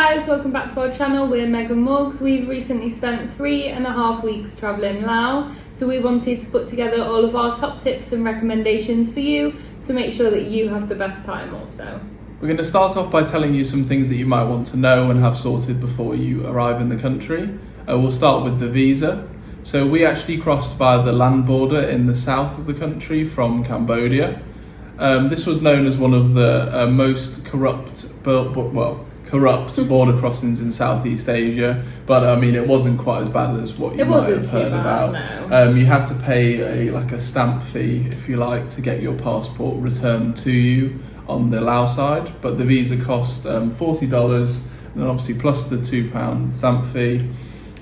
guys, welcome back to our channel. We're Meg and Mugs. We've recently spent 3.5 weeks travelling Laos, so we wanted to put together all of our top tips and recommendations for you to make sure that you have the best time also. We're going to start off by telling you some things that you might want to know and have sorted before you arrive in the country. We'll start with the visa. So we actually crossed via the land border in the south of the country from Cambodia. This was known as one of the most corrupt border crossings in Southeast Asia, but I mean it wasn't quite as bad as what you might have heard about. No. You had to pay a stamp fee, if you like, to get your passport returned to you on the Laos side, but the visa cost $40, and obviously plus the £2 stamp fee.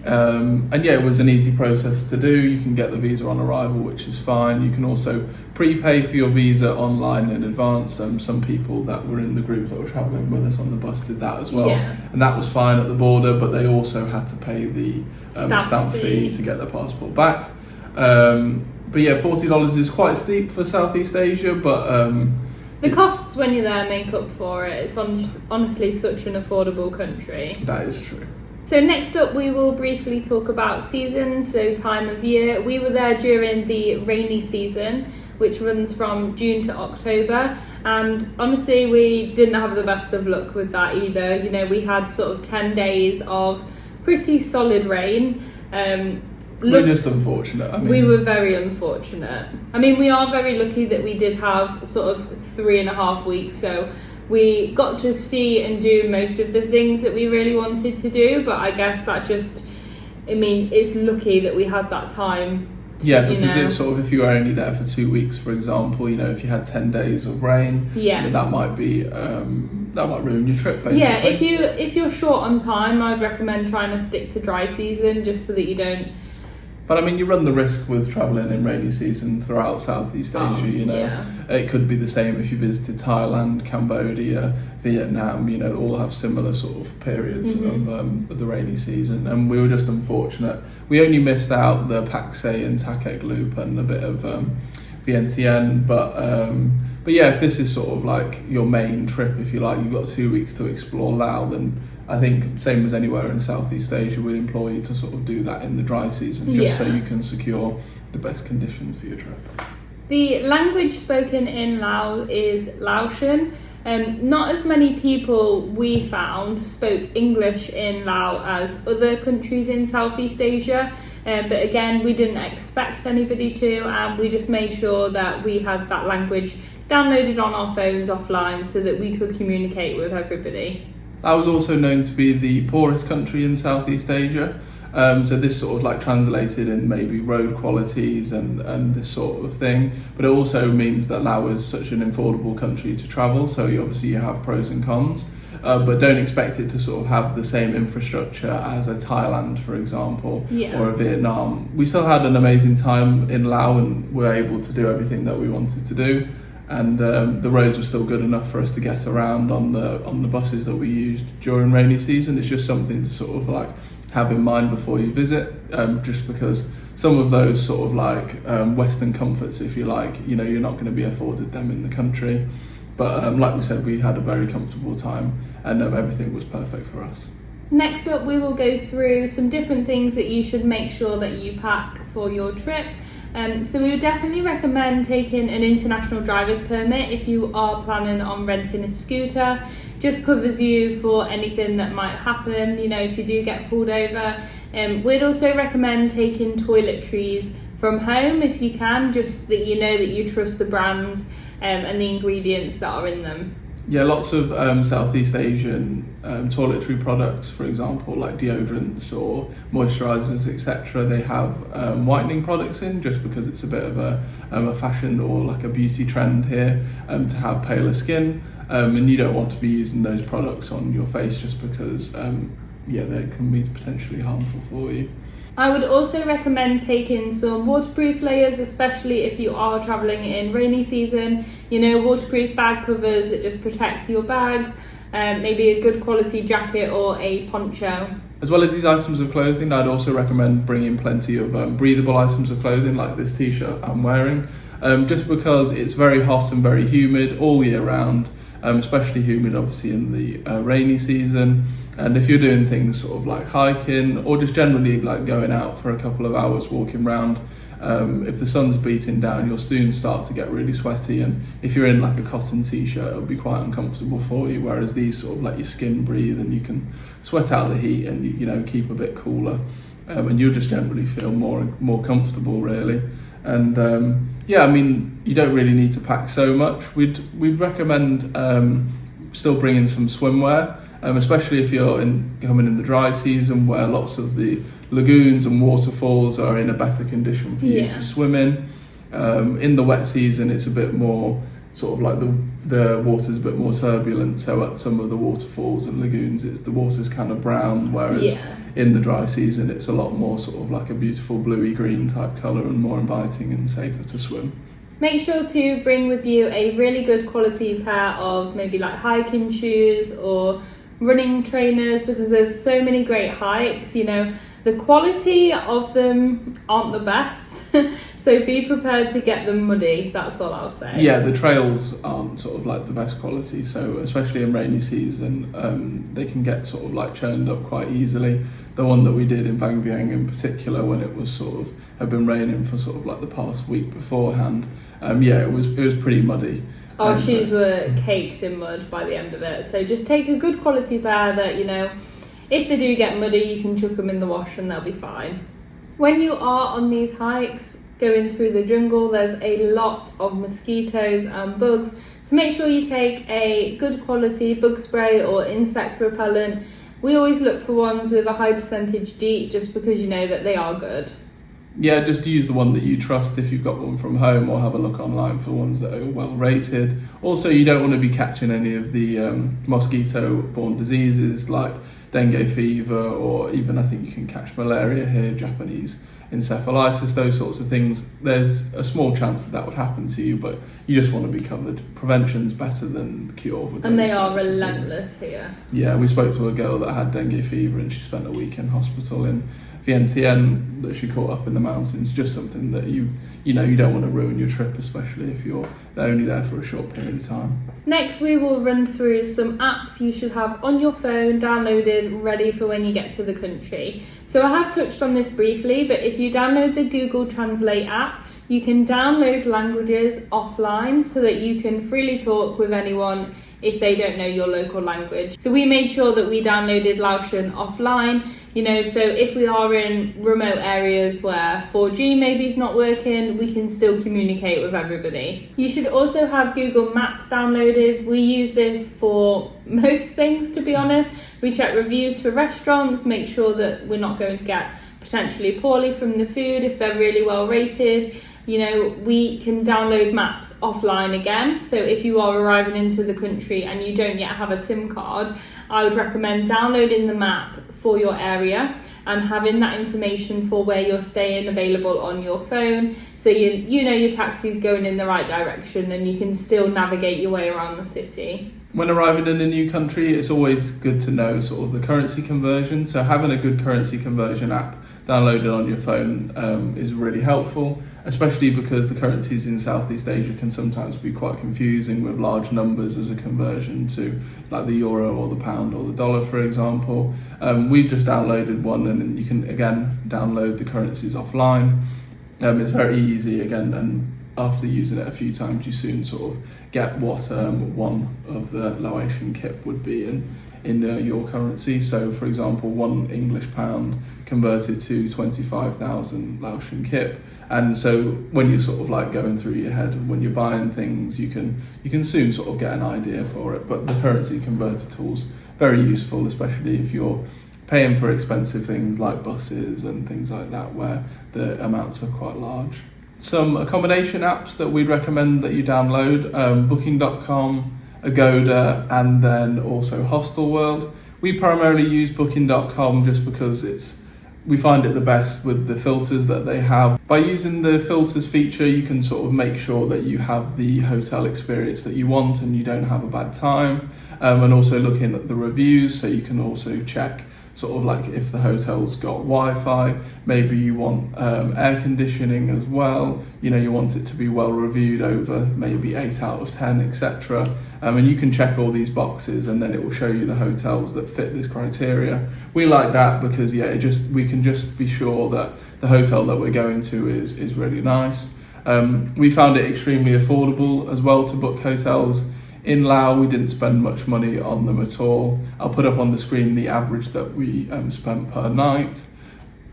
And yeah, it was an easy process to do. You can get the visa on arrival, which is fine. You can also prepay for your visa online in advance. Some people that were in the group that were travelling with us on the bus did that as well, and that was fine at the border, but they also had to pay the stamp fee to get their passport back. But yeah, $40 is quite steep for Southeast Asia, but the costs when you're there make up for it. It's honestly such an affordable country. That is true. So next up we will briefly talk about seasons, so time of year. We were there during the rainy season, which runs from June to October, and honestly we didn't have the best of luck with that either. You know, we had sort of 10 days of pretty solid rain. We're just unfortunate. We were very unfortunate. I mean, we are very lucky that we did have sort of 3.5 weeks, so we got to see and do most of the things that we really wanted to do, but I guess that it's lucky that we had that time. Yeah, because it's sort of, if you were only there for 2 weeks, for example, you know, if you had 10 days of rain, that might ruin your trip, basically. Yeah, if you're short on time, I'd recommend trying to stick to dry season, just so that you don't. But I mean, you run the risk with travelling in rainy season throughout Southeast Asia, you know. Yeah. It could be the same if you visited Thailand, Cambodia, Vietnam, you know, all have similar sort of periods of the rainy season. And we were just unfortunate. We only missed out the Paxil and Kayaking Loop and a bit of Vientiane. But yeah, if this is sort of like your main trip, if you like, you've got 2 weeks to explore Laos, then I think, same as anywhere in Southeast Asia, we'd employ you to sort of do that in the dry season, just so you can secure the best conditions for your trip. The language spoken in Laos is Laotian. Not as many people we found spoke English in Laos as other countries in Southeast Asia, but again, we didn't expect anybody to, and we just made sure that we had that language downloaded on our phones offline so that we could communicate with everybody. That was also known to be the poorest country in Southeast Asia. So this sort of like translated in maybe road qualities and this sort of thing. But it also means that Laos is such an affordable country to travel. So you have pros and cons. But don't expect it to sort of have the same infrastructure as a Thailand, for example, or a Vietnam. We still had an amazing time in Laos and were able to do everything that we wanted to do. And the roads were still good enough for us to get around on the buses that we used during rainy season. It's just something to sort of like have in mind before you visit, just because some of those sort of like Western comforts, if you like, you know, you're not going to be afforded them in the country. But like we said, we had a very comfortable time, and everything was perfect for us. Next up, we will go through some different things that you should make sure that you pack for your trip. So we would definitely recommend taking an international driver's permit if you are planning on renting a scooter. Just covers you for anything that might happen, you know, if you do get pulled over. We'd also recommend taking toiletries from home if you can, just that you know that you trust the brands and the ingredients that are in them. Yeah, lots of Southeast Asian toiletry products, for example, like deodorants or moisturisers, etc. They have whitening products in, just because it's a bit of a fashion or like a beauty trend here to have paler skin. And you don't want to be using those products on your face just because, they can be potentially harmful for you. I would also recommend taking some waterproof layers, especially if you are travelling in rainy season. You know, waterproof bag covers that just protect your bags, maybe a good quality jacket or a poncho. As well as these items of clothing, I'd also recommend bringing plenty of breathable items of clothing, like this t-shirt I'm wearing, just because it's very hot and very humid all year round, especially humid obviously in the rainy season. And if you're doing things sort of like hiking or just generally like going out for a couple of hours walking around, if the sun's beating down, you'll soon start to get really sweaty, and if you're in like a cotton t-shirt, it'll be quite uncomfortable for you, whereas these sort of let your skin breathe and you can sweat out the heat and you know keep a bit cooler, and you'll just generally feel more comfortable really. And yeah, I mean, you don't really need to pack so much. We'd recommend still bringing some swimwear, especially if you're coming in the dry season where lots of the lagoons and waterfalls are in a better condition for you to swim in. In the wet season, it's a bit more sort of like the water's a bit more turbulent, so at some of the waterfalls and lagoons the water's kind of brown, whereas in the dry season it's a lot more sort of like a beautiful bluey green type colour and more inviting and safer to swim. Make sure to bring with you a really good quality pair of maybe like hiking shoes or running trainers, because there's so many great hikes, you know, the quality of them aren't the best. So be prepared to get them muddy, that's all I'll say. Yeah, the trails aren't sort of like the best quality, so especially in rainy season, they can get sort of like churned up quite easily. The one that we did in Vang Vieng in particular, when it was sort of had been raining for sort of like the past week beforehand, it was pretty muddy. Our shoes were caked in mud by the end of it, so just take a good quality pair that, you know, if they do get muddy, you can chuck them in the wash and they'll be fine. When you are on these hikes, going through the jungle, there's a lot of mosquitoes and bugs, so make sure you take a good quality bug spray or insect repellent. We always look for ones with a high percentage DEET, just because you know that they are good. Yeah, just use the one that you trust if you've got one from home, or have a look online for ones that are well rated. Also, you don't want to be catching any of the mosquito-borne diseases like dengue fever, or even I think you can catch malaria here, Japanese encephalitis, those sorts of things. There's a small chance that would happen to you, but you just want to be covered. Prevention's better than cure. And they are relentless here. Yeah, we spoke to a girl that had dengue fever and she spent a week in hospital in Vientiane that she caught up in the mountains. Just something that you don't want to ruin your trip, especially if you're only there for a short period of time. Next, we will run through some apps you should have on your phone downloaded, ready for when you get to the country. So I have touched on this briefly, but if you download the Google Translate app, you can download languages offline so that you can freely talk with anyone if they don't know your local language. So we made sure that we downloaded Laotian offline, you know, so if we are in remote areas where 4G maybe is not working, we can still communicate with everybody. You should also have Google Maps downloaded. We use this for most things, to be honest. We check reviews for restaurants, make sure that we're not going to get potentially poorly from the food if they're really well rated. You know, we can download maps offline again, so if you are arriving into the country and you don't yet have a SIM card, I would recommend downloading the map for your area and having that information for where you're staying available on your phone, so you know your taxi's going in the right direction and you can still navigate your way around the city. When arriving in a new country, it's always good to know sort of the currency conversion, so having a good currency conversion app downloaded on your phone is really helpful, especially because the currencies in Southeast Asia can sometimes be quite confusing with large numbers as a conversion to like the euro or the pound or the dollar, for example. We've just downloaded one, and you can again download the currencies offline. It's very easy again, and after using it a few times you soon sort of get what one of the Laotian kip would be in your currency. So for example, one English pound converted to 25,000 Laotian kip, and so when you're sort of like going through your head and when you're buying things, you can soon sort of get an idea for it. But the currency converter tool's very useful, especially if you're paying for expensive things like buses and things like that where the amounts are quite large. Some accommodation apps that we'd recommend that you download, booking.com, Agoda, and then also Hostel World. We primarily use booking.com just because we find it the best with the filters that they have. By using the filters feature, you can sort of make sure that you have the hotel experience that you want and you don't have a bad time, and also looking at the reviews, so you can also check sort of like if the hotel's got Wi-Fi, maybe you want air conditioning as well, you know, you want it to be well reviewed over maybe 8 out of 10, etc. And you can check all these boxes, and then it will show you the hotels that fit this criteria. We like that because we can just be sure that the hotel that we're going to is really nice. We found it extremely affordable as well to book hotels. In Laos, we didn't spend much money on them at all. I'll put up on the screen the average that we spent per night.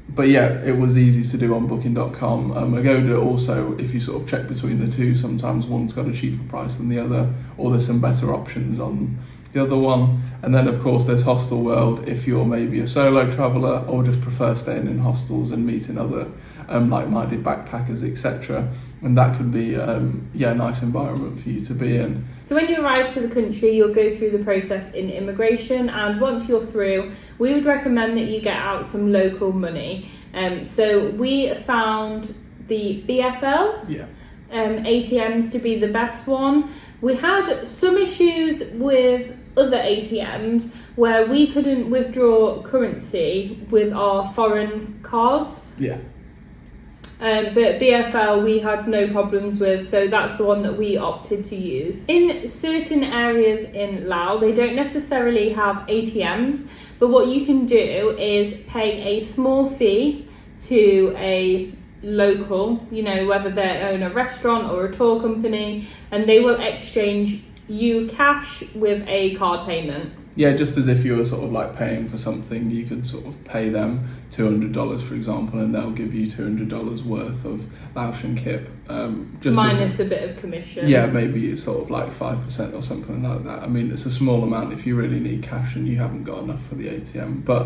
But yeah, it was easy to do on booking.com. Agoda also, if you sort of check between the two, sometimes one's got a cheaper price than the other, or there's some better options on the other one. And then of course there's Hostel World if you're maybe a solo traveller or just prefer staying in hostels and meeting other like-minded backpackers, etc. And that could be a nice environment for you to be in. So when you arrive to the country, you'll go through the process in immigration, and once you're through, we would recommend that you get out some local money. So we found the BFL ATMs to be the best one. We had some issues with other ATMs where we couldn't withdraw currency with our foreign cards. Yeah. But BFL we had no problems with, so that's the one that we opted to use. In certain areas in Laos, they don't necessarily have ATMs, but what you can do is pay a small fee to a local, whether they own a restaurant or a tour company, and they will exchange you cash with a card payment. Yeah, just as if you were sort of like paying for something, you could sort of pay them $200, for example, and they'll give you $200 worth of Laotian kip. Minus a bit of commission. Yeah, maybe it's sort of like 5% or something like that. I mean, it's a small amount if you really need cash and you haven't got enough for the ATM. But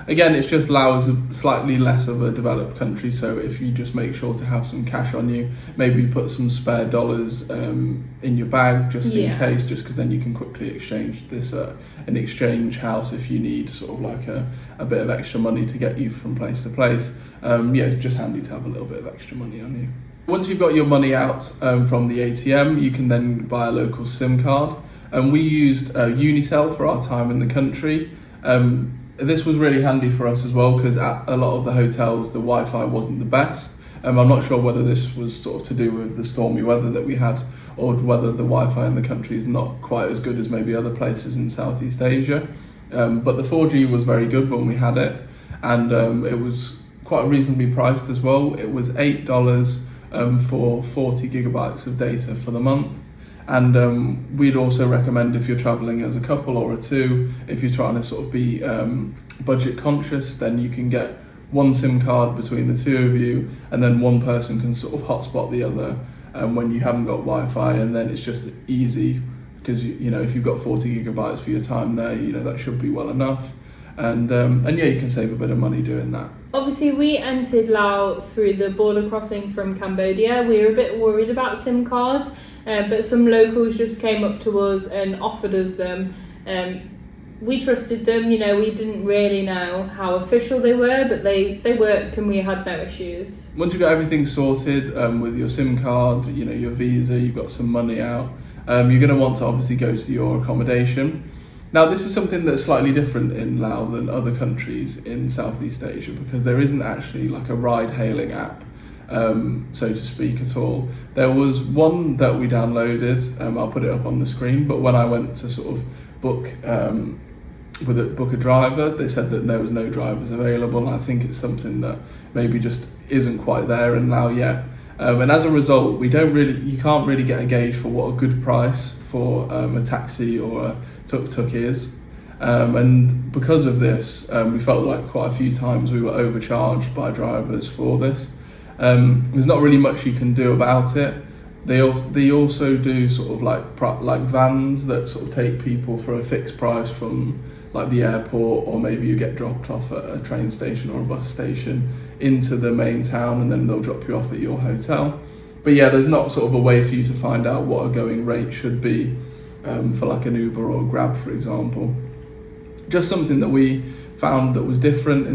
again, it's just Laos is a slightly less of a developed country, so if you just make sure to have some cash on you, maybe put some spare dollars in your bag just in case, just because then you can quickly exchange this an exchange house if you need sort of like a bit of extra money to get you from place to place. It's just handy to have a little bit of extra money on you. Once you've got your money out from the ATM, you can then buy a local SIM card. And we used Unitel for our time in the country. This was really handy for us as well because at a lot of the hotels the Wi-Fi wasn't the best. I'm not sure whether this was sort of to do with the stormy weather that we had or whether the Wi-Fi in the country is not quite as good as maybe other places in Southeast Asia. But the 4G was very good when we had it, and it was quite reasonably priced as well. It was $8 for 40 gigabytes of data for the month. And we'd also recommend if you're travelling as a couple or a two, if you're trying to sort of be budget conscious, then you can get one SIM card between the two of you, and then one person can sort of hotspot the other when you haven't got Wi-Fi, and then it's just easy because if you've got 40 gigabytes for your time there, that should be well enough. And you can save a bit of money doing that. Obviously, we entered Laos through the border crossing from Cambodia. We were a bit worried about SIM cards, but some locals just came up to us and offered us them. We trusted them, we didn't really know how official they were, but they worked and we had no issues. Once you've got everything sorted with your SIM card, your visa, you've got some money out, you're going to want to obviously go to your accommodation. Now, this is something that's slightly different in Laos than other countries in Southeast Asia because there isn't actually like a ride-hailing app, so to speak, at all. There was one that we downloaded, I'll put it up on the screen, but when I went to sort of book a driver, they said that there was no drivers available, and I think it's something that maybe just isn't quite there in Laos yet. And as a result, you can't really get a gauge for what a good price for a taxi or a tuk-tuk is. And because of this, we felt like quite a few times we were overcharged by drivers for this. There's not really much you can do about it. They also do sort of like vans that sort of take people for a fixed price from like the airport, or maybe you get dropped off at a train station or a bus station into the main town, and then they'll drop you off at your hotel. But yeah, there's not sort of a way for you to find out what a going rate should be for like an Uber or Grab, for example. Just something that we found that was different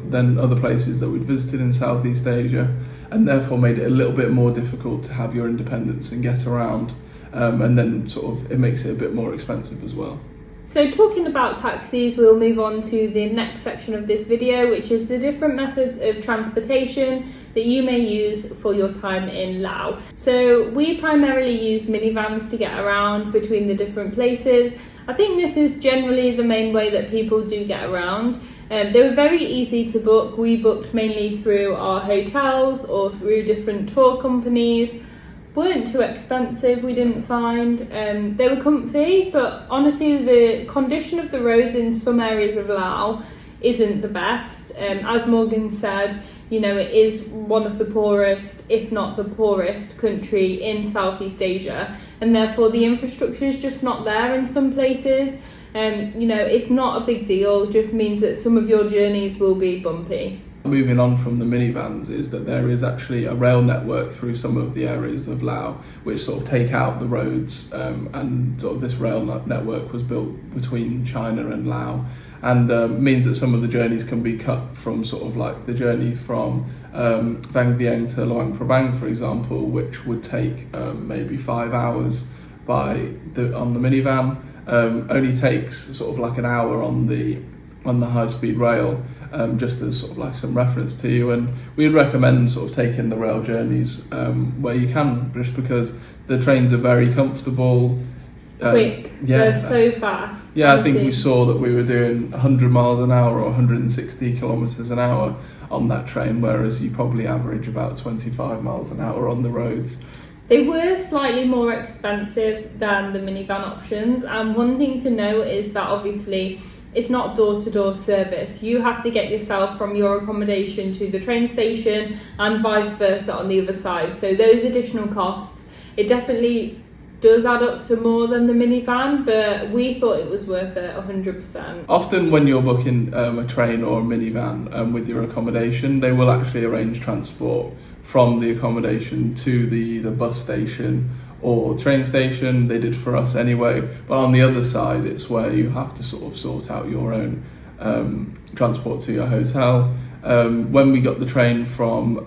than other places that we'd visited in Southeast Asia, and therefore made it a little bit more difficult to have your independence and get around, and then sort of it makes it a bit more expensive as well. So talking about taxis, we'll move on to the next section of this video, which is the different methods of transportation that you may use for your time in Laos. So we primarily use minivans to get around between the different places. I think this is generally the main way that people do get around. They were very easy to book. We booked mainly through our hotels or through different tour companies. Weren't too expensive, we didn't find. They were comfy, but honestly the condition of the roads in some areas of Laos isn't the best. As Morgan said, you know, it is one of the poorest, if not the poorest country in Southeast Asia, and therefore the infrastructure is just not there in some places. You know, it's not a big deal, just means that some of your journeys will be bumpy. Moving on from the minivans is that there is actually a rail network through some of the areas of Laos which sort of take out the roads, and sort of this rail network was built between China and Laos, and means that some of the journeys can be cut from sort of like the journey from Vang Vieng to Luang Prabang, for example, which would take maybe 5 hours on the minivan, only takes sort of like an hour on the high-speed rail. Just as sort of like some reference to you, and we'd recommend sort of taking the rail journeys where you can, just because the trains are very comfortable, quick, they're so fast. Yeah, honestly. I think we saw that we were doing 100 miles an hour or 160 kilometres an hour on that train, whereas you probably average about 25 miles an hour on the roads. They were slightly more expensive than the minivan options, and one thing to note is that obviously it's not door-to-door service. You have to get yourself from your accommodation to the train station and vice versa on the other side. So those additional costs, it definitely does add up to more than the minivan, but we thought it was worth it 100%. Often when you're booking a train or a minivan with your accommodation, they will actually arrange transport from the accommodation to the bus station or train station. They did for us anyway, but on the other side it's where you have to sort of sort out your own transport to your hotel. When we got the train from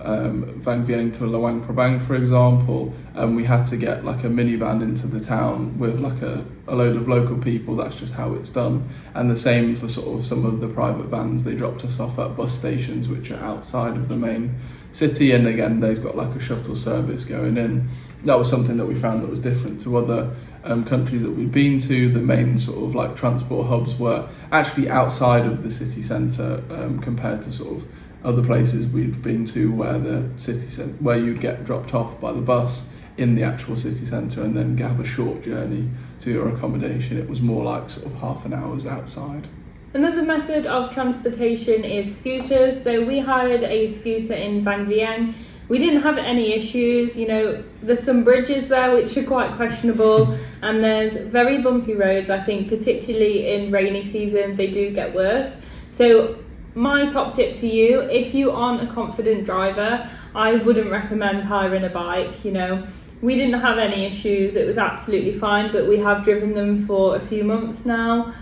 Vang Vieng to Luang Prabang, for example, we had to get like a minivan into the town with like a load of local people. That's just how it's done. And the same for sort of some of the private vans. They dropped us off at bus stations which are outside of the main city, and again they've got like a shuttle service going in. That was something that we found that was different to other countries that we'd been to. The main sort of like transport hubs were actually outside of the city centre, compared to sort of other places we'd been to where where you'd get dropped off by the bus in the actual city centre and then have a short journey to your accommodation. It was more like sort of half an hour's outside. Another method of transportation is scooters. So we hired a scooter in Vang Vieng. We didn't have any issues. You know, there's some bridges there which are quite questionable, and there's very bumpy roads. I think particularly in rainy season they do get worse. So my top tip to you, if you aren't a confident driver, I wouldn't recommend hiring a bike. You know, we didn't have any issues, it was absolutely fine, but we have driven them for a few months now.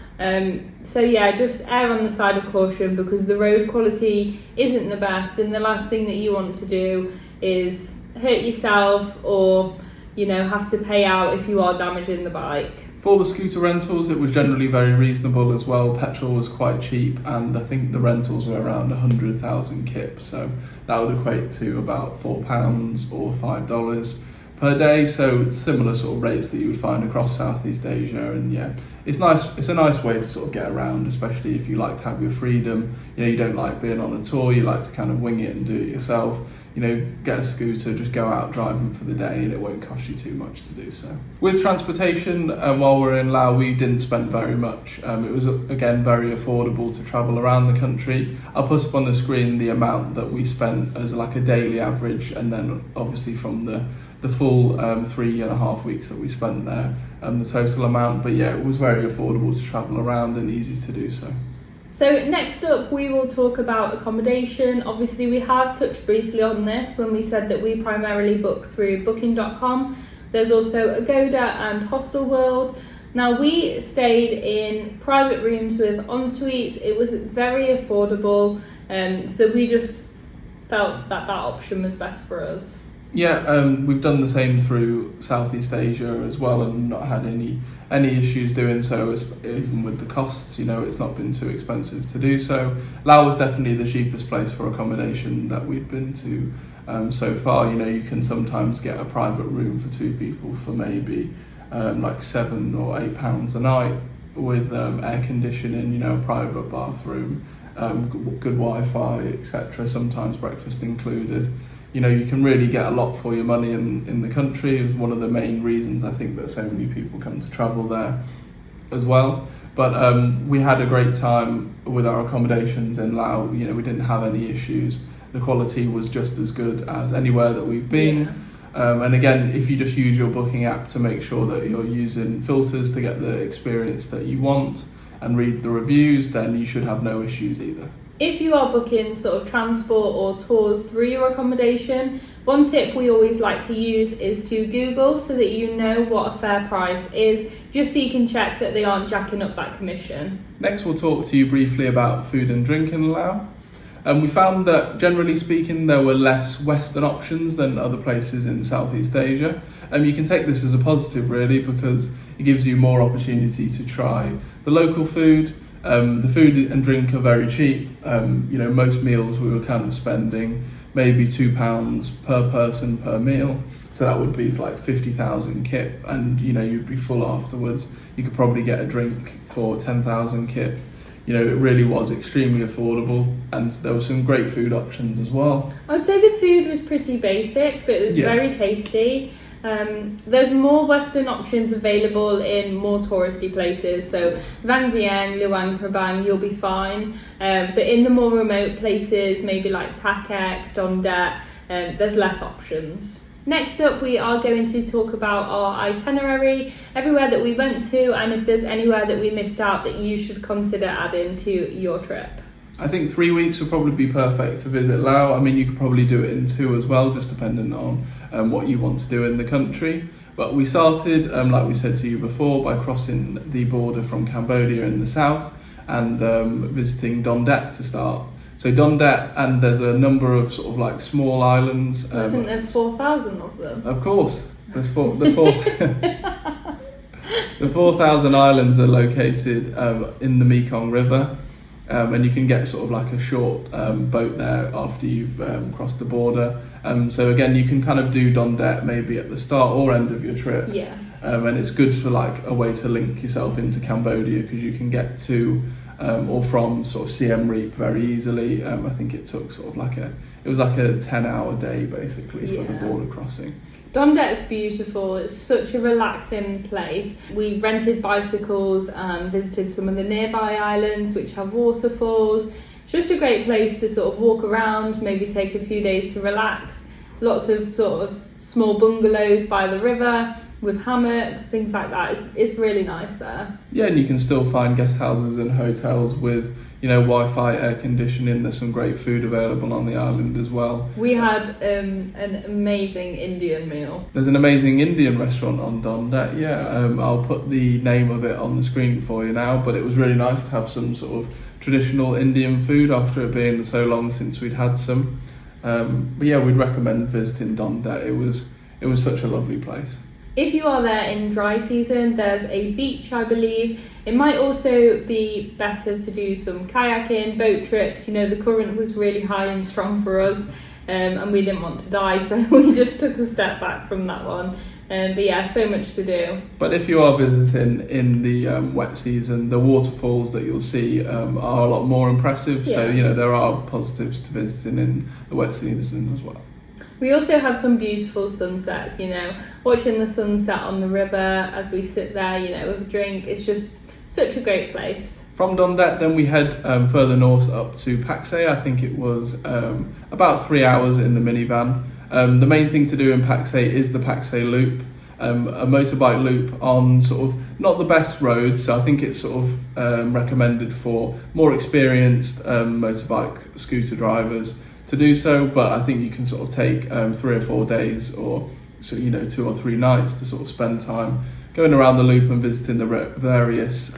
So yeah, just err on the side of caution, because the road quality isn't the best, and the last thing that you want to do is hurt yourself or, you know, have to pay out if you are damaging the bike. For the scooter rentals, it was generally very reasonable as well. Petrol was quite cheap, and I think the rentals were around 100,000 kip, so that would equate to about £4 or $5 per day. So it's similar sort of rates that you would find across Southeast Asia, and yeah, it's nice. It's a nice way to sort of get around, especially if you like to have your freedom. You know, you don't like being on a tour, you like to kind of wing it and do it yourself. You know, get a scooter, just go out driving for the day, and it won't cost you too much to do so. With transportation, while we're in Laos, we didn't spend very much. It was, again, very affordable to travel around the country. I'll put up on the screen the amount that we spent as like a daily average, and then obviously from the full 3.5 weeks that we spent there, the total amount. But yeah, it was very affordable to travel around and easy to do so. So next up we will talk about accommodation. Obviously we have touched briefly on this when we said that we primarily book through booking.com. There's also Agoda and Hostel World. Now we stayed in private rooms with en-suites. It was very affordable, so we just felt that that option was best for us. Yeah, we've done the same through Southeast Asia as well, and not had any any issues doing so, even with the costs. It's not been too expensive to do so. Laos was definitely the cheapest place for accommodation that we've been to so far. You can sometimes get a private room for 2 people for maybe like £7 or £8 a night, with air conditioning, a private bathroom, good Wi-Fi, etc. Sometimes breakfast included. You can really get a lot for your money in the country. It's one of the main reasons I think that so many people come to travel there as well. But we had a great time with our accommodations in Laos. We didn't have any issues. The quality was just as good as anywhere that we've been. And again, if you just use your booking app to make sure that you're using filters to get the experience that you want and read the reviews, then you should have no issues either. If you are booking sort of transport or tours through your accommodation, one tip we always like to use is to Google, so that you know what a fair price is, just so you can check that they aren't jacking up that commission. Next, we'll talk to you briefly about food and drink in Laos. We found that, generally speaking, there were less Western options than other places in Southeast Asia. You can take this as a positive, really, because it gives you more opportunity to try the local food. The food and drink are very cheap. Most meals we were kind of spending maybe £2 per person per meal. So that would be like 50,000 kip, and you'd be full afterwards. You could probably get a drink for 10,000 kip. It really was extremely affordable, and there were some great food options as well. I'd say the food was pretty basic, but it was very tasty. There's more Western options available in more touristy places, so Vang Vieng, Luang Prabang, you'll be fine. But in the more remote places, maybe like Takek, Donde, there's less options. Next up, we are going to talk about our itinerary, everywhere that we went to, and if there's anywhere that we missed out that you should consider adding to your trip. I think 3 weeks would probably be perfect to visit Laos. You could probably do it in 2 as well, just depending on what you want to do in the country. But we started, like we said to you before, by crossing the border from Cambodia in the south and visiting Donde to start. So Donde, and there's a number of sort of like small islands. I think there's 4,000 of them. Of course, the 4,000 islands are located in the Mekong River. And you can get sort of like a short boat there after you've crossed the border. So again, you can kind of do Donde maybe at the start or end of your trip. Yeah. And it's good for like a way to link yourself into Cambodia, because you can get to or from sort of Siem Reap very easily. I think it took sort of like it was like a 10-hour day basically for the border crossing. Donde is beautiful. It's such a relaxing place. We rented bicycles and visited some of the nearby islands which have waterfalls. It's just a great place to sort of walk around, maybe take a few days to relax. Lots of sort of small bungalows by the river with hammocks, things like that. It's really nice there. Yeah, and you can still find guest houses and hotels with Wi-Fi, air conditioning. There's some great food available on the island as well. We had an amazing Indian meal. There's an amazing Indian restaurant on Donde, I'll put the name of it on the screen for you now, but it was really nice to have some sort of traditional Indian food after it being so long since we'd had some. But yeah, we'd recommend visiting Donde. It was such a lovely place. If you are there in dry season, there's a beach, I believe. It might also be better to do some kayaking, boat trips. The current was really high and strong for us, and we didn't want to die, so we just took a step back from that one. But yeah, so much to do. But if you are visiting in the wet season, the waterfalls that you'll see are a lot more impressive. Yeah. So, there are positives to visiting in the wet season as well. We also had some beautiful sunsets, watching the sunset on the river as we sit there, with a drink. It's just such a great place. From Donde, then we head further north up to Paxil. I think it was about 3 hours in the minivan. The main thing to do in Paxil is the Paxil Loop, a motorbike loop on sort of not the best roads. So I think it's sort of recommended for more experienced motorbike scooter drivers to do so, but I think you can sort of take 3 or 4 days, or 2 or 3 nights to sort of spend time going around the loop and visiting the various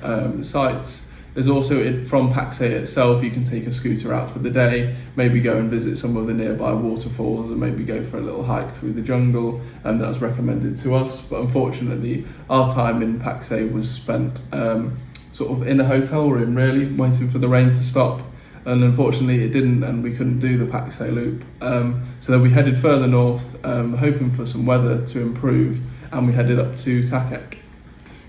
sites. There's also, from Paxil itself, you can take a scooter out for the day, maybe go and visit some of the nearby waterfalls and maybe go for a little hike through the jungle, and that was recommended to us. But unfortunately, our time in Paxil was spent sort of in a hotel room, really, waiting for the rain to stop. And unfortunately it didn't, and we couldn't do the Paxil Loop. So then we headed further north, hoping for some weather to improve, and we headed up to Takek.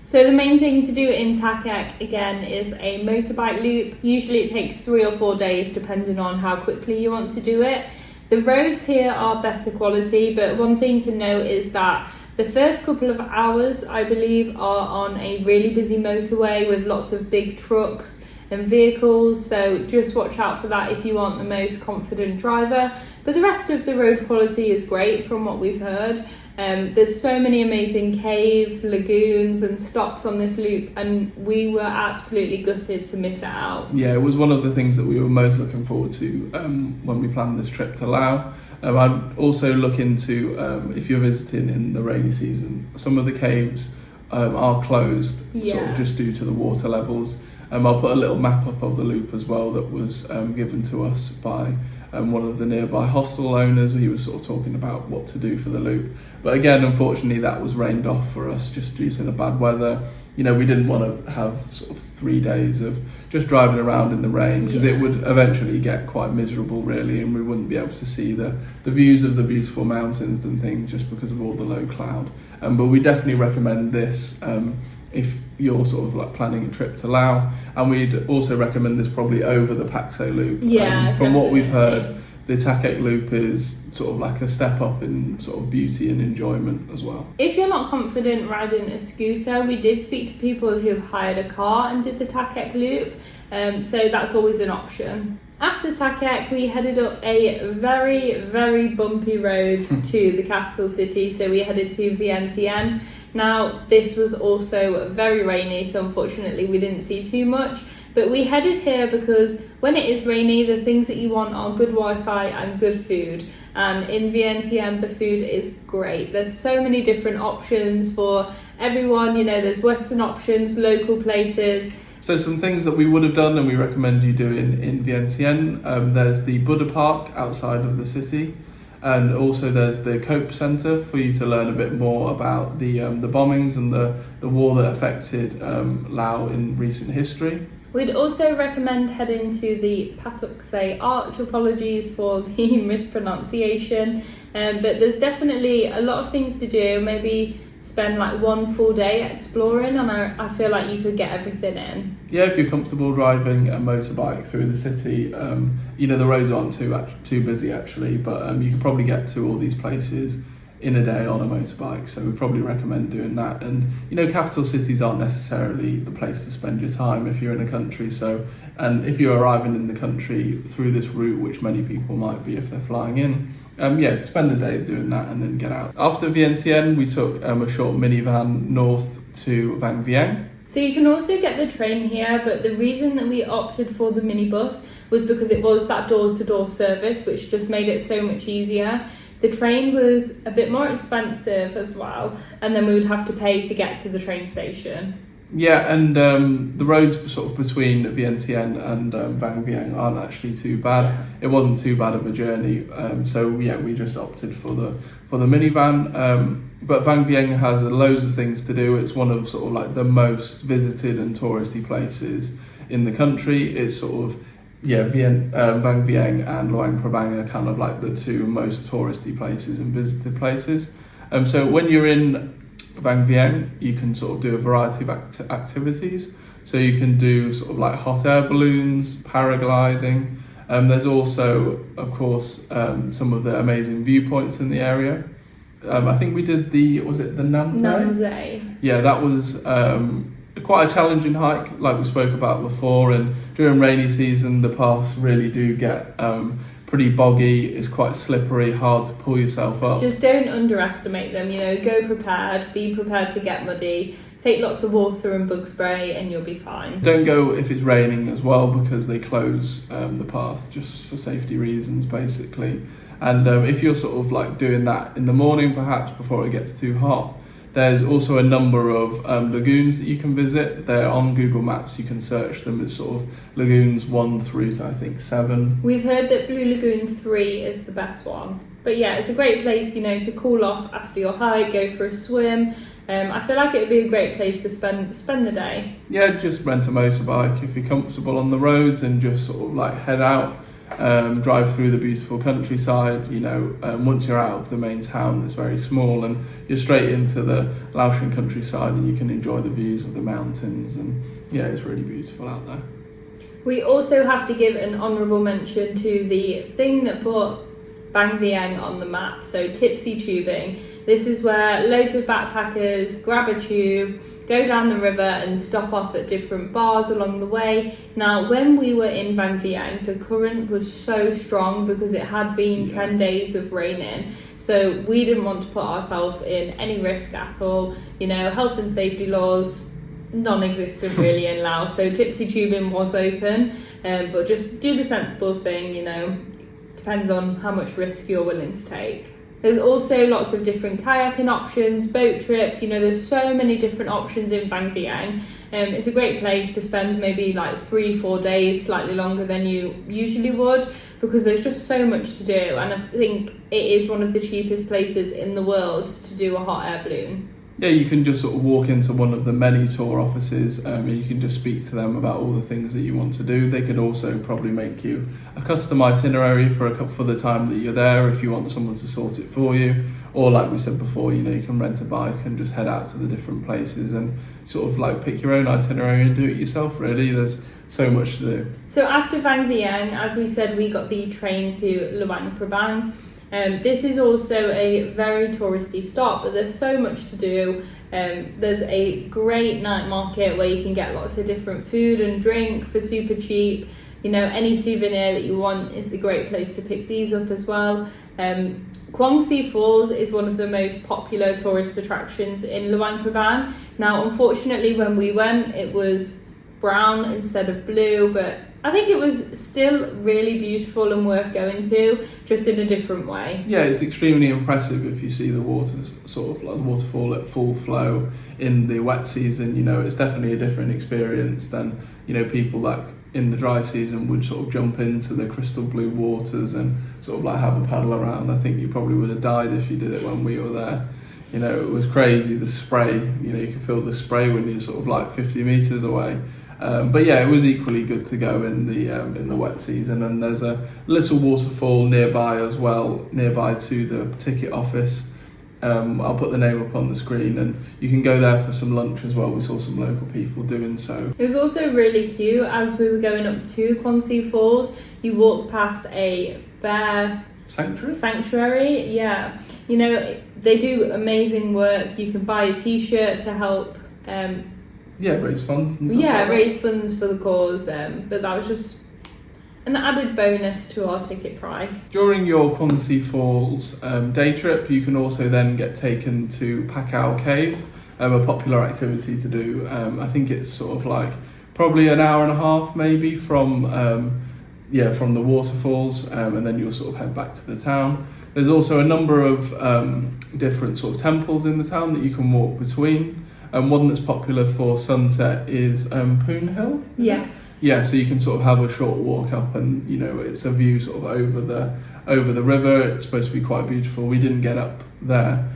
So the main thing to do in Takek, again, is a motorbike loop. Usually it takes 3 or 4 days, depending on how quickly you want to do it. The roads here are better quality, but one thing to note is that the first couple of hours, I believe, are on a really busy motorway with lots of big trucks and vehicles, so just watch out for that if you want the most confident driver. But the rest of the road quality is great from what we've heard. There's so many amazing caves, lagoons and stops on this loop, and we were absolutely gutted to miss it out. Yeah, it was one of the things that we were most looking forward to when we planned this trip to Laos. I'd also look into, if you're visiting in the rainy season, some of the caves are closed, sort of just due to the water levels. I'll put a little map up of the loop as well that was given to us by one of the nearby hostel owners. He was sort of talking about what to do for the loop. But again, unfortunately, that was rained off for us just due to the bad weather. You know, we didn't want to have sort of 3 days of just driving around in the rain, because it would eventually get quite miserable, really, and we wouldn't be able to see the views of the beautiful mountains and things just because of all the low cloud. But we definitely recommend this if you're sort of like planning a trip to Laos, and we'd also recommend this probably over the Paxil Loop. From what we've heard, the Takek Loop is sort of like a step up in sort of beauty and enjoyment as well. If you're not confident riding a scooter, we did speak to people who hired a car and did the Takek Loop, so that's always an option. After Takek, we headed up a very, very bumpy road to the capital city, so we headed to Vientiane. Now, this was also very rainy, so unfortunately we didn't see too much, but we headed here because when it is rainy, the things that you want are good Wi-Fi and good food. And in Vientiane, the food is great. There's so many different options for everyone. You know, there's Western options, local places. So some things that we would have done and we recommend you doing in Vientiane, there's the Buddha Park outside of the city, and also there's the Cope Centre for you to learn a bit more about the bombings and the war that affected Laos in recent history. We'd also recommend heading to the Paxil Arch, apologies for the mispronunciation, but there's definitely a lot of things to do. Maybe spend like 1 full day exploring, and I feel like you could get everything in. Yeah, if you're comfortable driving a motorbike through the city, you know, the roads aren't too busy actually, but you can probably get to all these places in a day on a motorbike, so we probably recommend doing that. And you know, capital cities aren't necessarily the place to spend your time if you're in a country, so, and if you're arriving in the country through this route, which many people might be if they're flying in, spend a day doing that and then get out. After Vientiane, we took a short minivan north to Vang Vieng. So you can also get the train here, but the reason that we opted for the minibus was because it was that door-to-door service, which just made it so much easier. The train was a bit more expensive as well, and then we would have to pay to get to the train station. Yeah, and the roads sort of between Vientiane and Vang Vieng aren't actually too bad. Yeah. It wasn't too bad of a journey, so yeah, we just opted for the minivan. But Vang Vieng has loads of things to do. It's one of sort of like the most visited and touristy places in the country. It's sort of Vang Vieng and Luang Prabang are kind of like the two most touristy places and visited places. So when you're in Vang Vieng, you can sort of do a variety of activities. So you can do sort of like hot air balloons, paragliding. There's also, of course, some of the amazing viewpoints in the area. I think we did the Nangsi? Nangsi. Yeah, that was quite a challenging hike, like we spoke about before, and during rainy season the paths really do get pretty boggy. It's quite slippery, hard to pull yourself up. Just don't underestimate them, you know, go prepared, be prepared to get muddy, take lots of water and bug spray and you'll be fine. Don't go if it's raining as well, because they close the path just for safety reasons basically. And if you're sort of like doing that in the morning perhaps before it gets too hot, There's also a number of lagoons that you can visit. They're on Google Maps. You can search them as sort of lagoons 1 through to I think 7. We've heard that Blue Lagoon 3 is the best one. But yeah, it's a great place, you know, to cool off after your hike, go for a swim. I feel like it would be a great place to spend the day. Yeah, just rent a motorbike if you're comfortable on the roads and just sort of like head out, drive through the beautiful countryside. You know, once you're out of the main town, it's very small and you're straight into the Laotian countryside and you can enjoy the views of the mountains, and yeah, it's really beautiful out there. We also have to give an honourable mention to the thing that put Vang Vieng on the map, so tipsy tubing. This is where loads of backpackers grab a tube, go down the river and stop off at different bars along the way. Now, when we were in Vang Vieng, the current was so strong because it had been 10 days of raining. So we didn't want to put ourselves in any risk at all. You know, health and safety laws, non-existent really in Laos. So tipsy tubing was open, but just do the sensible thing, you know. Depends on how much risk you're willing to take. There's also lots of different kayaking options, boat trips, you know, there's so many different options in Vang Vieng. It's a great place to spend maybe like 3-4 days, slightly longer than you usually would, because there's just so much to do, and I think it is one of the cheapest places in the world to do a hot air balloon. Yeah, you can just sort of walk into one of the many tour offices and you can just speak to them about all the things that you want to do. They could also probably make you a custom itinerary for the time that you're there if you want someone to sort it for you. Or like we said before, you know, you can rent a bike and just head out to the different places and sort of like pick your own itinerary and do it yourself, really. There's so much to do. So after Vang Vieng, as we said, we got the train to Luang Prabang. This is also a very touristy stop, but there's so much to do. There's a great night market where you can get lots of different food and drink for super cheap. You know, any souvenir that you want is a great place to pick these up as well. Nangsi Falls is one of the most popular tourist attractions in Luang Prabang. Now, unfortunately, when we went, it was brown instead of blue, but I think it was still really beautiful and worth going to, just in a different way. Yeah, it's extremely impressive if you see the waters, sort of like the waterfall at full flow in the wet season. You know, it's definitely a different experience than, you know, people that in the dry season would sort of jump into the crystal blue waters and sort of like have a paddle around. I think you probably would have died if you did it when we were there. You know, it was crazy, the spray, you know, you can feel the spray when you're sort of like 50 metres away. But yeah, it was equally good to go in the wet season, and there's a little waterfall nearby as well, nearby to the ticket office. I'll put the name up on the screen, and you can go there for some lunch as well. We saw some local people doing so. It was also really cute as we were going up to Nangsi Falls. You walked past a bear sanctuary. Yeah, you know, they do amazing work. You can buy a t-shirt to help. Raise funds and stuff. Yeah, like raise funds for the cause, but that was just an added bonus to our ticket price. During your Nangsi Falls day trip, you can also then get taken to Paxil Cave, a popular activity to do. I think it's sort of like probably an hour and a half maybe from the waterfalls, and then you'll sort of head back to the town. There's also a number of different sort of temples in the town that you can walk between. One that's popular for sunset is Poon Hill. Yes. Yeah, so you can sort of have a short walk up, and you know, it's a view sort of over the river. It's supposed to be quite beautiful. We didn't get up there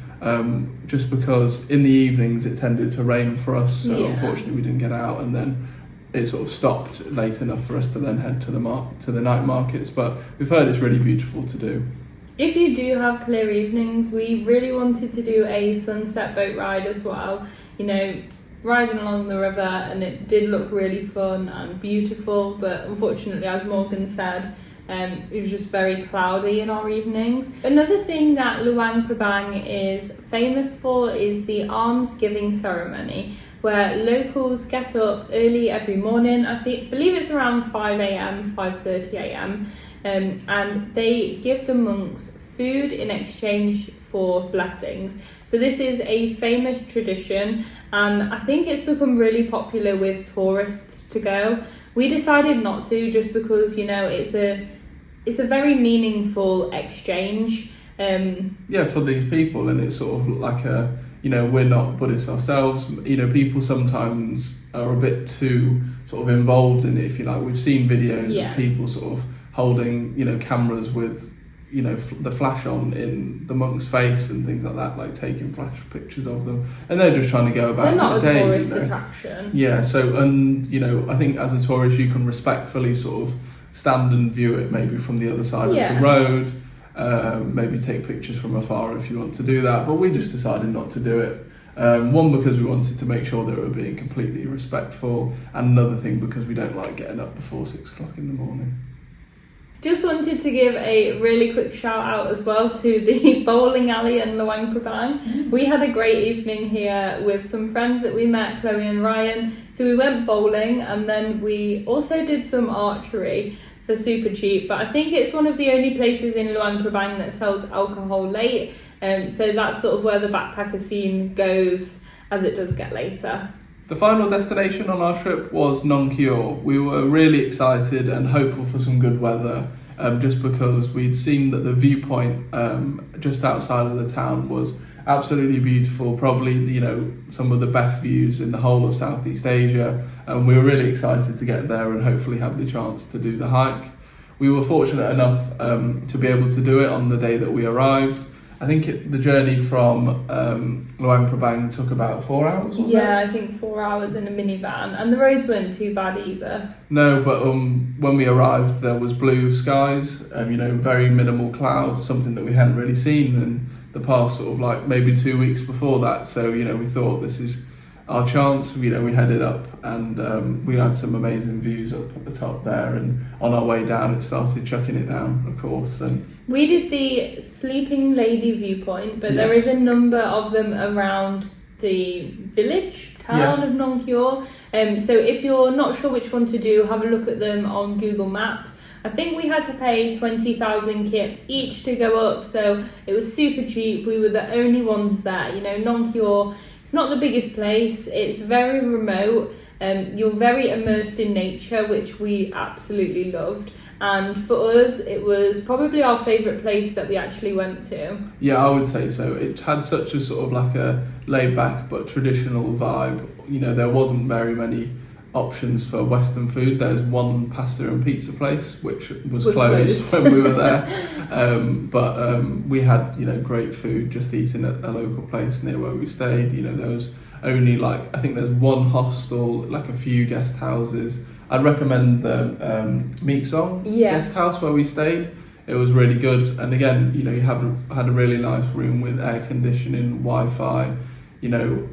just because in the evenings it tended to rain for us, so unfortunately we didn't get out, and then it sort of stopped late enough for us to then head to the night markets. But we've heard it's really beautiful to do. If you do have clear evenings, we really wanted to do a sunset boat ride as well. You know, riding along the river, and it did look really fun and beautiful, but unfortunately, as Morgan said, it was just very cloudy in our evenings. Another thing that Luang Prabang is famous for is the alms giving ceremony, where locals get up early every morning. I believe it's around 5 a.m, 5:30 a.m, and they give the monks food in exchange for blessings. So this is a famous tradition, and I think it's become really popular with tourists to go. We decided not to, just because, you know, it's a very meaningful exchange. For these people, and it's sort of like you know, we're not Buddhists ourselves. You know, people sometimes are a bit too sort of involved in it, if you like. We've seen videos of people sort of holding, you know, cameras with, you know, the flash on in the monk's face and things like that, like taking flash pictures of them, and they're just trying to go about they're not their a day, tourist you know. attraction. Yeah, so, and you know, I think as a tourist you can respectfully sort of stand and view it maybe from the other side of the road, maybe take pictures from afar if you want to do that, but we just decided not to do it. One, because we wanted to make sure that we were being completely respectful, and another thing because we don't like getting up before 6 o'clock in the morning. Just wanted to give a really quick shout out as well to the bowling alley in Luang Prabang. We had a great evening here with some friends that we met, Chloe and Ryan. So we went bowling, and then we also did some archery for super cheap. But I think it's one of the only places in Luang Prabang that sells alcohol late. So that's sort of where the backpacker scene goes as it does get later. The final destination on our trip was Nong Kior. We were really excited and hopeful for some good weather, just because we'd seen that the viewpoint just outside of the town was absolutely beautiful, probably, you know, some of the best views in the whole of Southeast Asia, and we were really excited to get there and hopefully have the chance to do the hike. We were fortunate enough to be able to do it on the day that we arrived. I think the journey from Luang Prabang took about 4 hours, was it? I think 4 hours in a minivan, and the roads weren't too bad either. No, but when we arrived there was blue skies, you know, very minimal clouds, something that we hadn't really seen in the past sort of like maybe 2 weeks before that. So, you know, we thought this is our chance. You know, we headed up and we had some amazing views up at the top there, and on our way down it started chucking it down, of course. And we did the Sleeping Lady viewpoint, but there is a number of them around the village, town of Nong Kior. So if you're not sure which one to do, have a look at them on Google Maps. I think we had to pay 20,000 kip each to go up, so it was super cheap. We were the only ones there. You know, Nong Kior, it's not the biggest place, it's very remote, you're very immersed in nature, which we absolutely loved. And for us, it was probably our favourite place that we actually went to. Yeah, I would say so. It had such a sort of like a laid back but traditional vibe. You know, there wasn't very many options for Western food. There's one pasta and pizza place which was closed when we were there. But we had, you know, great food just eating at a local place near where we stayed. You know, there was only like, I think there's one hostel, like a few guest houses. I'd recommend the Meeksong guest house where we stayed. It was really good, and again, you know, you had a really nice room with air conditioning, Wi-Fi. You know,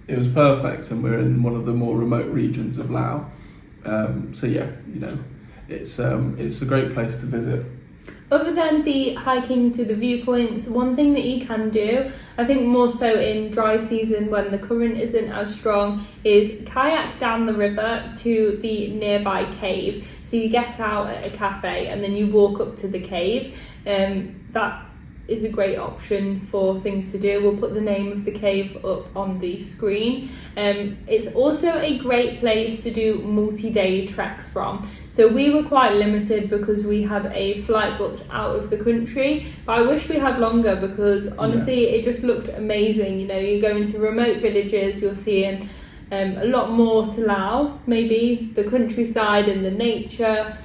it was perfect, and we're in one of the more remote regions of Laos. So yeah, you know, it's a great place to visit. Other than the hiking to the viewpoints, one thing that you can do, I think more so in dry season when the current isn't as strong, is kayak down the river to the nearby cave. So you get out at a cafe and then you walk up to the cave. That is a great option for things to do. We'll put the name of the cave up on the screen. It's also a great place to do multi-day treks from. So we were quite limited because we had a flight booked out of the country, but I wish we had longer because honestly it just looked amazing. You know, you go into remote villages, you're seeing a lot more to Laos, maybe the countryside and the nature.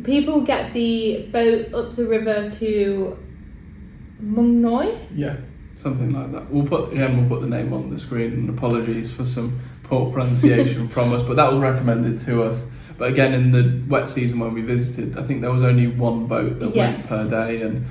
People get the boat up the river to Mung Noi? Yeah, something like that. We'll put the name on the screen, and apologies for some poor pronunciation from us, but that was recommended to us. But again, in the wet season when we visited, I think there was only one boat that went per day, and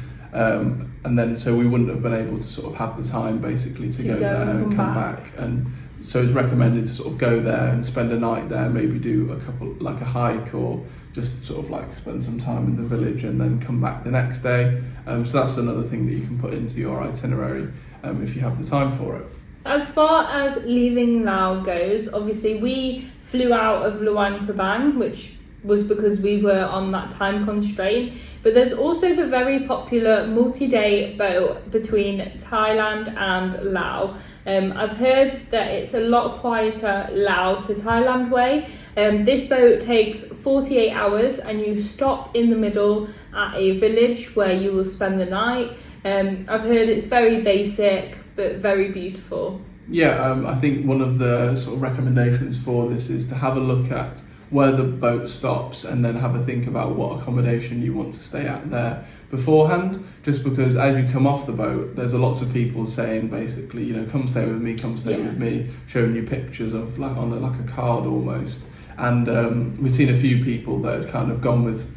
then so we wouldn't have been able to sort of have the time basically to go there and come back. And so it's recommended to sort of go there and spend a night there, maybe do a couple, like a hike, or just sort of like spend some time in the village and then come back the next day. So that's another thing that you can put into your itinerary if you have the time for it. As far as leaving Laos goes, obviously we flew out of Luang Prabang, which was because we were on that time constraint. But there's also the very popular multi-day boat between Thailand and Laos. I've heard that it's a lot quieter Laos to Thailand way. This boat takes 48 hours and you stop in the middle at a village where you will spend the night. I've heard it's very basic, but very beautiful. Yeah, I think one of the sort of recommendations for this is to have a look at where the boat stops and then have a think about what accommodation you want to stay at there beforehand, just because as you come off the boat there's lots of people saying basically, you know, come stay with me, come stay with me, showing you pictures of like on like a card almost. And we've seen a few people that had kind of gone with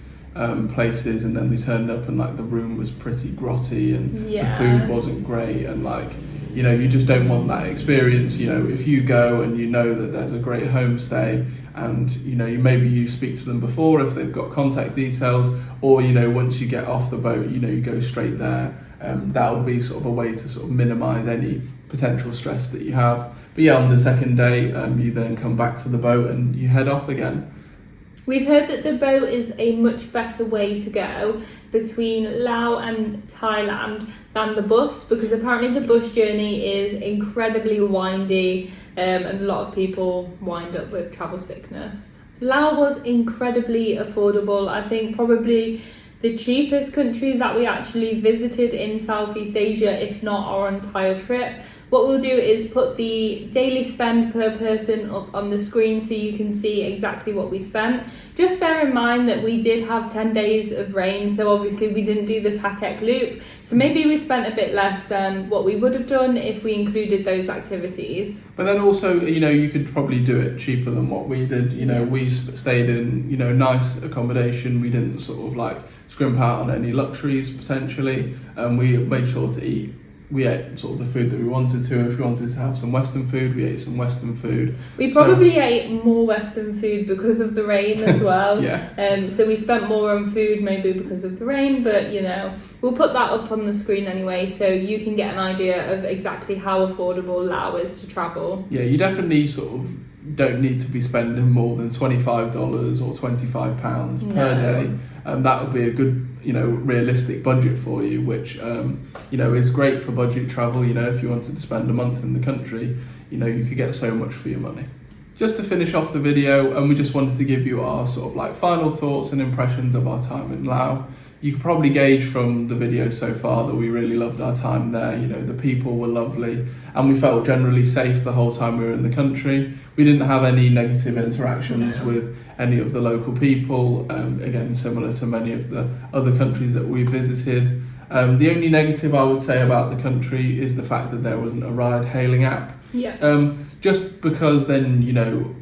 places and then they turned up and like the room was pretty grotty and the food wasn't great, and like, you know, you just don't want that experience. You know, if you go and you know that there's a great homestay and, you know, you speak to them before if they've got contact details, or, you know, once you get off the boat, you know, you go straight there. That will be sort of a way to sort of minimise any potential stress that you have. But yeah, on the second day, you then come back to the boat and you head off again. We've heard that the boat is a much better way to go between Laos and Thailand than the bus, because apparently the bus journey is incredibly windy, and a lot of people wind up with travel sickness. Laos was incredibly affordable. I think probably the cheapest country that we actually visited in Southeast Asia, if not our entire trip. What we'll do is put the daily spend per person up on the screen so you can see exactly what we spent. Just bear in mind that we did have 10 days of rain, so obviously we didn't do the Kayaking Loop. So maybe we spent a bit less than what we would have done if we included those activities. But then also, you know, you could probably do it cheaper than what we did. You know, we stayed in, you know, nice accommodation. We didn't sort of like scrimp out on any luxuries potentially. We made sure to eat. We ate sort of the food that we wanted to. If we wanted to have some Western food, we ate some Western food. We probably ate more Western food because of the rain as well. So we spent more on food maybe because of the rain, but you know, we'll put that up on the screen anyway so you can get an idea of exactly how affordable Laos is to travel. Yeah, you definitely sort of don't need to be spending more than $25 or £25 per day. That would be a good, you know, realistic budget for you, which, you know, is great for budget travel. You know, if you wanted to spend a month in the country, you know, you could get so much for your money. Just to finish off the video, and we just wanted to give you our sort of like final thoughts and impressions of our time in Laos. You can probably gauge from the video so far that we really loved our time there. You know, the people were lovely and we felt generally safe the whole time we were in the country. We didn't have any negative interactions with any of the local people, again, similar to many of the other countries that we visited. The only negative I would say about the country is the fact that there wasn't a ride-hailing app. Just because then, you know,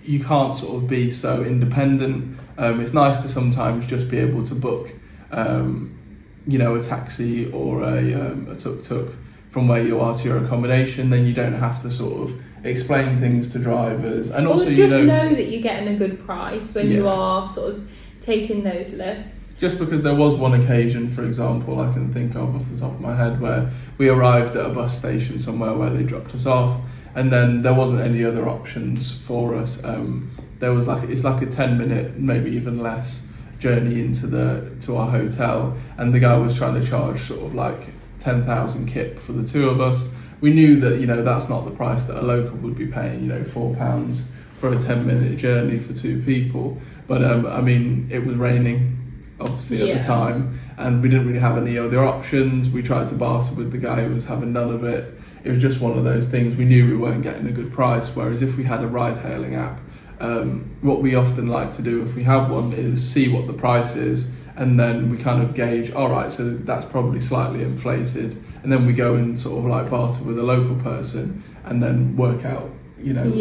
you can't sort of be so independent. It's nice to sometimes just be able to book, you know, a taxi or a tuk-tuk from where you are to your accommodation. Then you don't have to sort of explain things to drivers, and also just know that you're getting a good price when you are sort of taking those lifts. Just because there was one occasion, for example, I can think of off the top of my head, where we arrived at a bus station somewhere where they dropped us off, and then there wasn't any other options for us. There was it's like a 10-minute, maybe even less, journey to our hotel, and the guy was trying to charge sort of like 10,000 kip for the two of us. We knew that, you know, that's not the price that a local would be paying, you know, £4 for a 10-minute journey for two people. But I mean, it was raining obviously at the time, and we didn't really have any other options. We tried to barter with the guy who was having none of it. It was just one of those things. We knew we weren't getting a good price, whereas if we had a ride-hailing app, what we often like to do if we have one is see what the price is, and then we kind of gauge, all right, so that's probably slightly inflated, and then we go and sort of like barter with a local person and then work out, you know,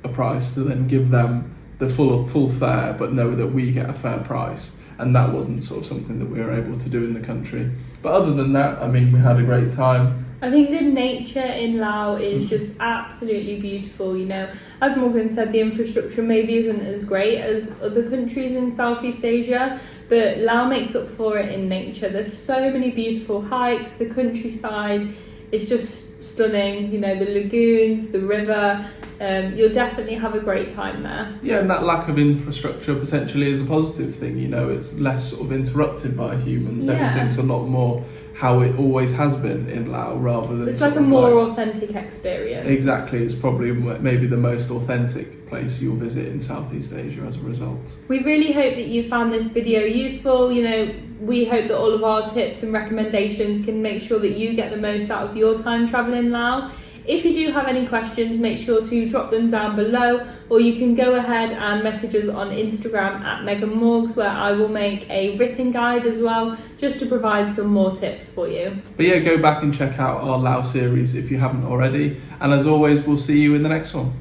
a price to then give them the full fare, but know that we get a fair price. And that wasn't sort of something that we were able to do in the country. But other than that, I mean, we had a great time. I think the nature in Laos is just absolutely beautiful. You know, as Morgan said, the infrastructure maybe isn't as great as other countries in Southeast Asia, but Laos makes up for it in nature. There's so many beautiful hikes, the countryside is just stunning. You know, the lagoons, the river. You'll definitely have a great time there. Yeah, and that lack of infrastructure potentially is a positive thing. You know, it's less sort of interrupted by humans. Everything's a lot more how it always has been in Laos, rather than It's like a more authentic experience. Exactly, it's probably maybe the most authentic place you'll visit in Southeast Asia as a result. We really hope that you found this video useful. You know, we hope that all of our tips and recommendations can make sure that you get the most out of your time travelling Laos. If you do have any questions, make sure to drop them down below, or you can go ahead and message us on Instagram at Megan Morgs, where I will make a written guide as well, just to provide some more tips for you. But yeah, go back and check out our Laos series if you haven't already. And as always, we'll see you in the next one.